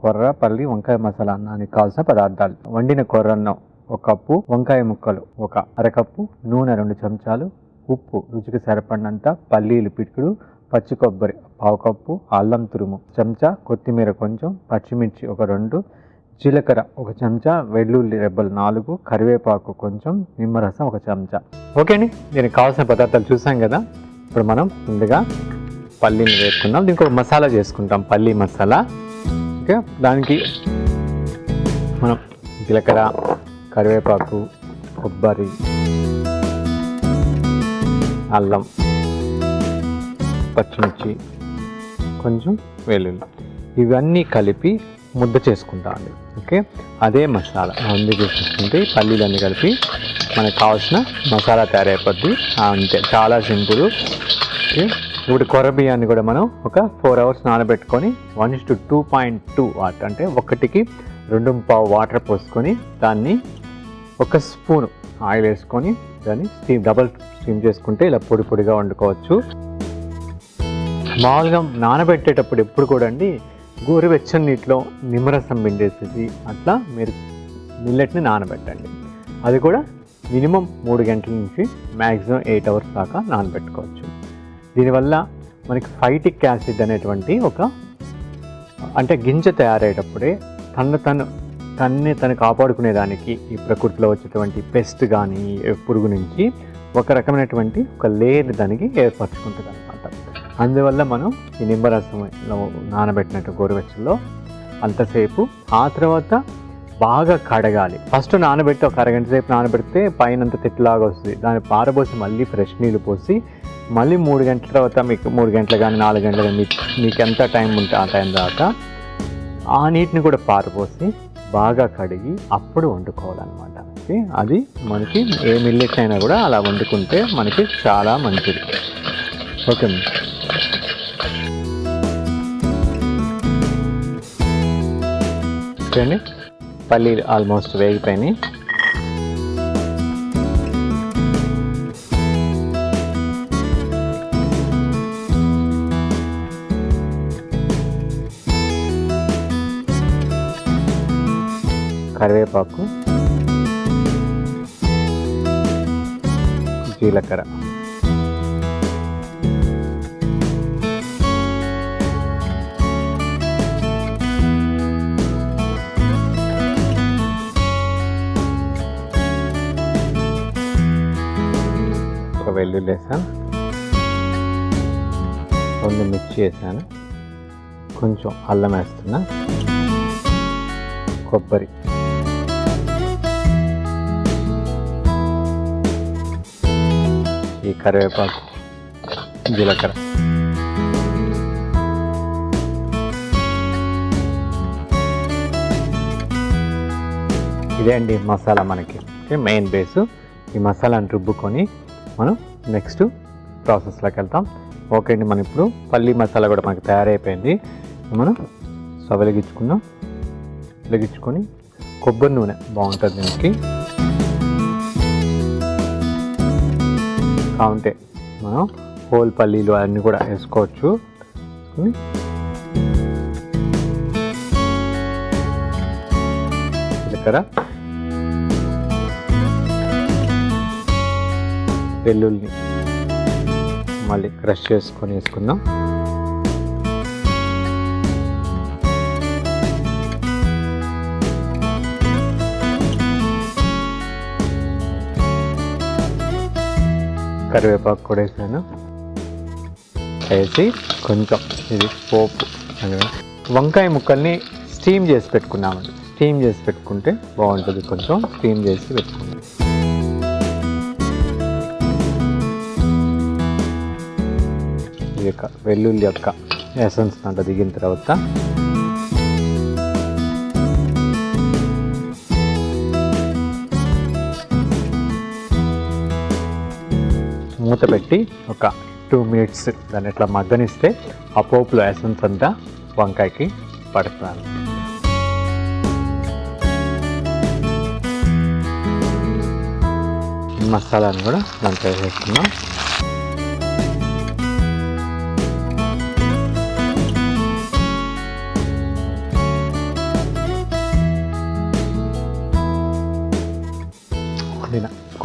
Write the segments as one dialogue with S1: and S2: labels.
S1: కొర్ర పల్లి వంకాయ మసాలా అన్నానికి కావాల్సిన పదార్థాలు: వండిన కొర్రన్నం 1 కప్పు, వంకాయ ముక్కలు 1 అరకప్పు, నూనె 2 చెంచాలు, ఉప్పు రుచికి సరిపడినంత, పల్లీలు పిడికెడు, పచ్చి కొబ్బరి 1/2 కప్పు, అల్లం తురుము చెంచా, కొత్తిమీర కొంచెం, పచ్చిమిర్చి 2, జీలకర్ర 1 చెంచా, వెల్లుల్లి రెబ్బలు 4, కరివేపాకు కొంచెం, నిమ్మరసం 1 చెంచా. ఓకే అండి, దీనికి కావాల్సిన పదార్థాలు చూసాం కదా. ఇప్పుడు మనం ముందుగా పల్లీని వేసుకుందాం. దీనికి ఒక మసాలా చేసుకుంటాం, పల్లీ మసాలా. ఓకే, దానికి మనం జీలకర్ర, కరివేపాకు, కొబ్బరి, అల్లం, పచ్చిమిర్చి, కొంచెం వెల్లుల్లి ఇవన్నీ కలిపి ముద్ద చేసుకుంటామండి. ఓకే, అదే మసాలా ముందు చేసుకుంటే పల్లీలన్నీ కలిపి మనకు కావాల్సిన మసాలా తయారైపోద్ది. అంతే, చాలా సింపుల్. ఓకే, ఇప్పుడు కొర్ర బియ్యాన్ని కూడా మనం ఒక 4 అవర్స్ నానబెట్టుకొని 1:2.2 వాటర్ అంటే 1కి 2.5 వాటర్ పోసుకొని దాన్ని 1 స్పూన్ ఆయిల్ వేసుకొని దాన్ని డబల్ స్టీమ్ చేసుకుంటే ఇలా పొడి పొడిగా వండుకోవచ్చు. మామూలుగా నానబెట్టేటప్పుడు ఎప్పుడు కూడా అండి గోరువెచ్చని నీటిలో నిమ్మరసం పిండేసేసి అట్లా మీరు మిల్లెట్ని నానబెట్టండి. అది కూడా మినిమం 3 గంటల నుంచి మ్యాక్సిమం 8 అవర్స్ దాకా నానబెట్టుకోవచ్చు. దీనివల్ల మనకి ఫైటిక్ యాసిడ్ అనేటువంటి అంటే గింజ తయారయ్యేటప్పుడే తను కాపాడుకునేదానికి ఈ ప్రకృతిలో వచ్చేటువంటి పెస్ట్ కానీ పురుగు నుంచి ఒక రకమైనటువంటి ఒక లేయర్ దానికి ఏర్పరచుకుంటుంది అనమాట. అందువల్ల మనం ఈ నిమ్మరసంలో నానబెట్టినట్టు గోరువెచ్చల్లో అంతసేపు, ఆ తర్వాత బాగా కడగాలి. ఫస్ట్ నానబెట్టి ఒక అరగంట సేపు నానబెడితే పైనంత తిట్టులాగా వస్తుంది. దాన్ని పారబోసి మళ్ళీ ఫ్రెష్ నీళ్ళు పోసి మళ్ళీ 3 గంటల తర్వాత, మీకు 3 గంటలు కానీ 4 గంటలు కానీ మీకు ఎంత టైం ఉంటే ఆ టైం దాకా ఆ నీటిని కూడా పారబోసి బాగా కడిగి అప్పుడు వండుకోవాలన్నమాట. అది మనకి ఏ మిల్లెట్ అయినా కూడా అలా వండుకుంటే మనకి చాలా మంచిది. ఓకే అండి, పల్లీలు ఆల్మోస్ట్ వేగిపోయినాయి. కరివేపాకు, జీలకర్ర, ఒక వెల్లుల్లి వేసాను, 2 మిర్చి వేసాను, కొంచెం అల్లం వేస్తున్నా, కొబ్బరి, ఈ కరివేపాకు, జీలకర్ర, ఇదే అండి మసాలా మనకి. Main base. ఈ మసాలాను రుబ్బుకొని మనం నెక్స్ట్ ప్రాసెస్లోకి వెళ్తాం. ఓకే అండి, మనం ఇప్పుడు పల్లీ మసాలా కూడా మనకి తయారైపోయింది. మనం స్టవ్ వెలిగించుకొని కొబ్బరి నూనె బాగుంటుంది దీనికి. కావుంటే మనం హోల్ పల్లీలు అన్నీ కూడా వేసుకోవచ్చు. జీలకర్ర, వెల్లుల్లి మళ్ళీ క్రష్ చేసుకొని వేసుకుందాం. కరివేపాకు కూడా వేసాను. వేసి కొంచెం ఇది పోపు. వంకాయ ముక్కల్ని స్టీమ్ చేసి పెట్టుకున్నామండి. స్టీమ్ చేసి పెట్టుకుంటే బాగుంటుంది. కొంచెం స్టీమ్ చేసి పెట్టుకున్నాం. ఈ యొక్క వెల్లుల్లి యొక్క ఎసెన్స్ అంట దిగిన తర్వాత మూత పెట్టి ఒక 2 మినిట్స్ దాన్ని ఇట్లా మగ్గనిస్తే ఆ పోపులో ఎసెన్స్ అంతా వంకాయకి పడుతున్నాను. మసాలాను కూడా దాంట్లో వేసేస్తున్నాం.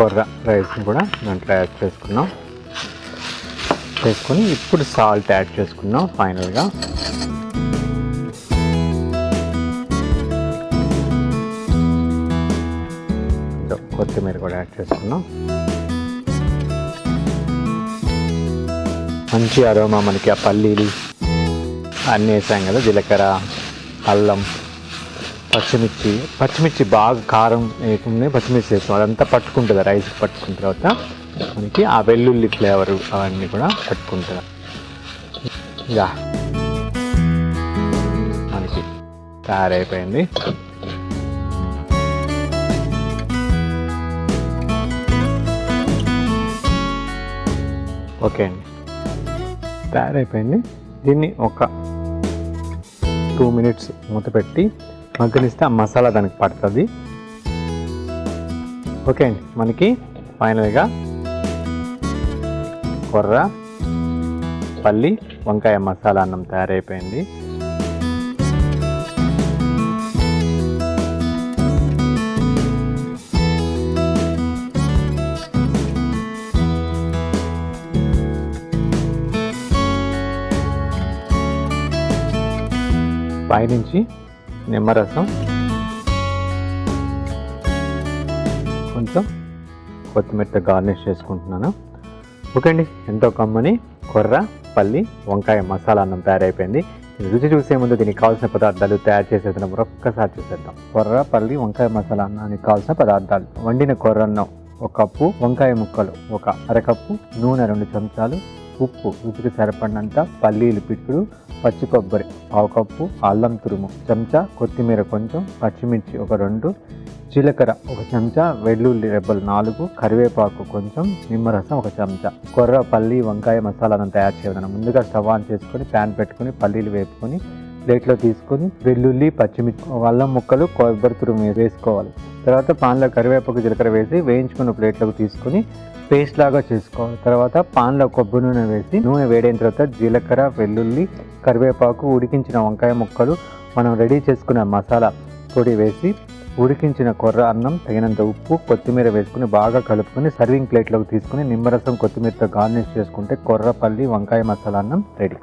S1: కొర్ర రైస్ని కూడా దాంట్లో యాడ్ చేసుకున్నాం. చేసుకొని ఇప్పుడు సాల్ట్ యాడ్ చేసుకున్నాం. ఫైనల్గా కొత్తిమీర కూడా యాడ్ చేసుకున్నాం. మంచి అరోమా మనకి ఆ పల్లీలు అన్నీ వేసాం కదా, జీలకర్ర, అల్లం, పచ్చిమిర్చి బాగా కారం వేయకుండా పచ్చిమిర్చి వేస్తాం. అదంతా పట్టుకుంటుంది, రైస్కి పట్టుకున్న తర్వాత మనకి ఆ వెల్లుల్లి ఫ్లేవర్ అవన్నీ కూడా పట్టుకుంటుంది. ఇంకా మనకి తయారైపోయింది. ఓకే అండి, తయారైపోయింది. దీన్ని ఒక 2 minutes మూత పెట్టి మగ్గనిస్తే ఆ మసాలా దానికి పడుతుంది. ఓకే అండి, మనకి ఫైనల్గా కొర్ర పల్లి వంకాయ మసాలా అన్నం తయారైపోయింది. పైనుంచి నిమ్మరసం, కొంచెం కొత్తిమీరతో గార్నిష్ చేసుకుంటున్నాను. ఓకే అండి, ఎంతో కమ్మని కొర్ర పల్లి వంకాయ మసాలా అన్నం తయారైపోయింది. రుచి చూసే ముందు దీనికి కావాల్సిన పదార్థాలు తయారు చేసేది మరొక్కసారి చూసేద్దాం. కొర్ర పల్లి వంకాయ మసాలా అన్నానికి కావాల్సిన పదార్థాలు: వండిన కొర్ర అన్నం 1 కప్పు, వంకాయ ముక్కలు 1 అరకప్పు, నూనె 2 చెంచాలు, ఉప్పు రుచికి సరిపడినంత, పల్లీలు పిక్కుడు, పచ్చి కొబ్బరి 1/2 కప్పు, అల్లం తురుము చెంచా, కొత్తిమీర కొంచెం, పచ్చిమిర్చి 2, జీలకర్ర 1 చెంచా, వెల్లుల్లి రెబ్బలు 4, కరివేపాకు కొంచెం, నిమ్మరసం 1 చెంచా. కొర్ర పల్లి వంకాయ మసాలాను తయారు చేయడం: ముందుగా స్టవ్ ఆన్ చేసుకొని ప్యాన్ పెట్టుకొని పల్లీలు వేపుకొని ప్లేట్లో తీసుకొని వెల్లుల్లి, పచ్చిమిర్చి, అల్లం ముక్కలు, కొబ్బరి తురుము వేసుకోవాలి. తర్వాత పాన్లో కరివేపాకు, జీలకర్ర వేసి వేయించుకున్న ప్లేట్లోకి తీసుకొని పేస్ట్ లాగా చేసుకోవాలి. తర్వాత పాన్లో కొబ్బరి నూనె వేసి నూనె వేడైన తర్వాత జీలకర్ర, వెల్లుల్లి, కరివేపాకు, ఉడికించిన వంకాయ ముక్కలు, మనం రెడీ చేసుకున్న మసాలా పొడి వేసి ఉడికించిన కొర్ర అన్నం, తగినంత ఉప్పు, కొత్తిమీర వేసుకుని బాగా కలుపుకొని సర్వింగ్ ప్లేట్లోకి తీసుకుని నిమ్మరసం, కొత్తిమీరతో గార్నిష్ చేసుకుంటే కొర్ర పల్లి వంకాయ మసాలా అన్నం రెడీ.